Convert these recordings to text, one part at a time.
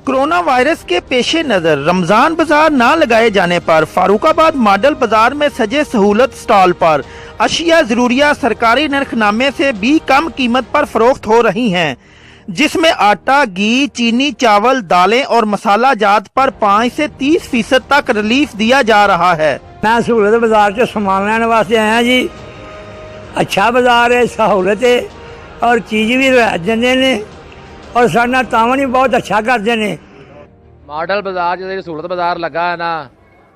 Corona virus के पेश नज़र रमज़ान बाजार ना लगाए जाने पर फारूकाबाद मॉडल बाजार में सजे सहूलत स्टॉल पर अशिया ज़रूरिया सरकारी नरखनामे से भी कम कीमत पर फरोख्त हो रही हैं, जिसमें आटा, घी, चीनी, चावल, दालें और मसाला जात पर 5 से 30% तक रिलीफ दिया जा रहा है। मैं सहूलत बाजार से सामान लेने वास्ते आया जी। अच्छा बाजार है, सहूलत है और चीज़ भी रह देंगे ने और साडा तावन भी बहुत अच्छा करते हैं। मॉडल बाजार जो सहूलत बाजार लगा है ना,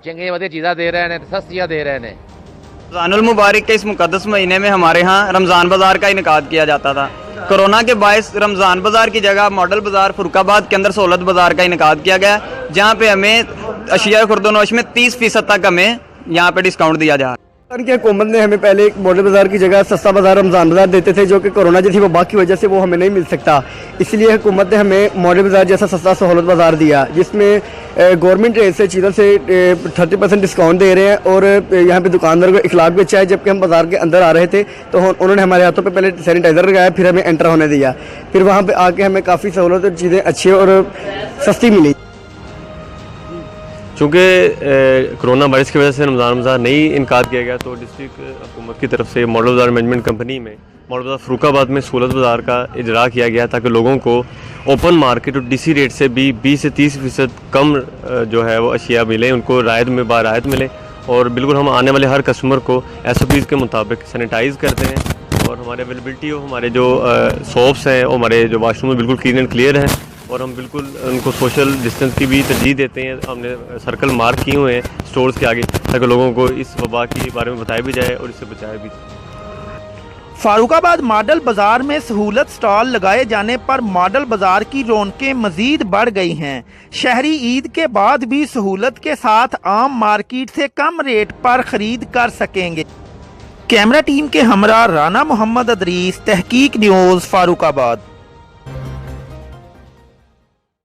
चंगी वधिया चीज़ा दे रहे हैं, सस्तियाँ दे रहे हैं। रमज़ानुल मुबारक के इस मुकद्दस महीने में हमारे यहाँ रमज़ान बाज़ार का इनेकाद किया जाता था। कोरोना के बायस रमज़ान बाज़ार की जगह मॉडल बाज़ार फरुखाबाद के अंदर सहूलत बाज़ार का इनेकाद किया गया, जहाँ पे हमें अशिया खुर्दोनोश में 30% तक हमें यहाँ पे डिस्काउंट दिया जा रहा है। की हुकूमत ने हमें पहले एक मॉडल बाजार की जगह सस्ता बाजार रमज़ान बाजार देते थे, जो कि कोरोना जो थी वबा की वजह से वो हमें नहीं मिल सकता। इसलिए हुकूमत ने हमें मॉडल बाजार जैसा सस्ता सहूलत बाजार दिया, जिसमें गवर्नमेंट रेट से चीज़ों से 30% डिस्काउंट दे रहे हैं और यहाँ पे दुकानदार को इखलाक भी अच्छा है। जबकि हम बाजार के अंदर आ रहे थे तो उन्होंने हमारे हाथों पे पहले सैनिटाइज़र लगाया, फिर हमें एंटर होने दिया। फिर वहाँ पे आके हमें काफ़ी सहूलत और चीज़ें अच्छी और सस्ती मिली। चूँकि कोरोना वायरस की वजह से रमज़ान बाज़ार नहीं इनकार किया गया, तो डिस्ट्रिक्ट हुकूमत की तरफ से मॉडल बाज़ार मैनेजमेंट कंपनी में मॉडल बाज़ार फरुखाबाद में सहूलत बाज़ार का इजरा किया गया, ताकि लोगों को ओपन मार्केट और डीसी रेट से भी 20 से 30% कम जो है वो अशिया मिले, उनको रायत में बारायत मिले। और बिल्कुल हम आने वाले हर कस्टमर को SOPs के मुताबिक सैनिटाइज़ करते हैं और हमारे अवेलेबिलिटी और हमारे जो सोप्स हैं और हमारे जो वाशरूम में बिल्कुल क्लीन एंड क्लियर हैं और हम बिल्कुल उनको सोशल डिस्टेंस की भी तरजीह देते हैं। हमने सर्कल मार्क किए हुए हैं स्टोर्स के आगे, ताकि लोगों को इस वबा के बारे में बताया भी जाए और इससे बचाया भी जाए। फारूकाबाद मॉडल बाजार में सहूलत स्टॉल लगाए जाने पर मॉडल बाजार की रौनकें मजीद बढ़ गई हैं। शहरी ईद के बाद भी सहूलत के साथ आम मार्केट से कम रेट पर खरीद कर सकेंगे। कैमरा टीम के हमरा राना मोहम्मद अदरीस, तहकीक न्यूज़, फारूकाबाद।